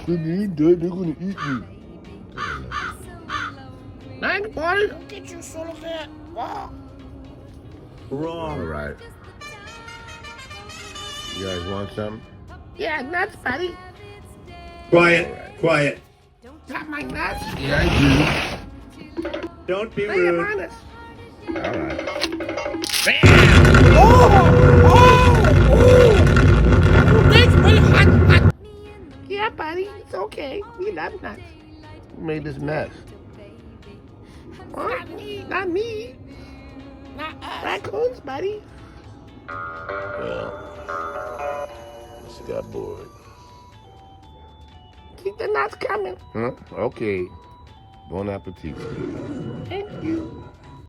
When you eat that, they're gonna eat you. Thanks, buddy. I'll get you some of that. Wow. Wrong. All right. You guys want some? Yeah, nuts, buddy. Quiet, Right. quiet. Got my nuts. Yeah, I Don't be Lay 'em rude. on us. do. All right. Oh, thanks, buddy. Hot. Yeah, buddy. It's okay. We love nuts. Who made this mess? Huh? Not me. Not us. Raccoons, buddy. Well, just got bored. Keep the nuts coming. Huh? Okay. Bon appetit. Thank you.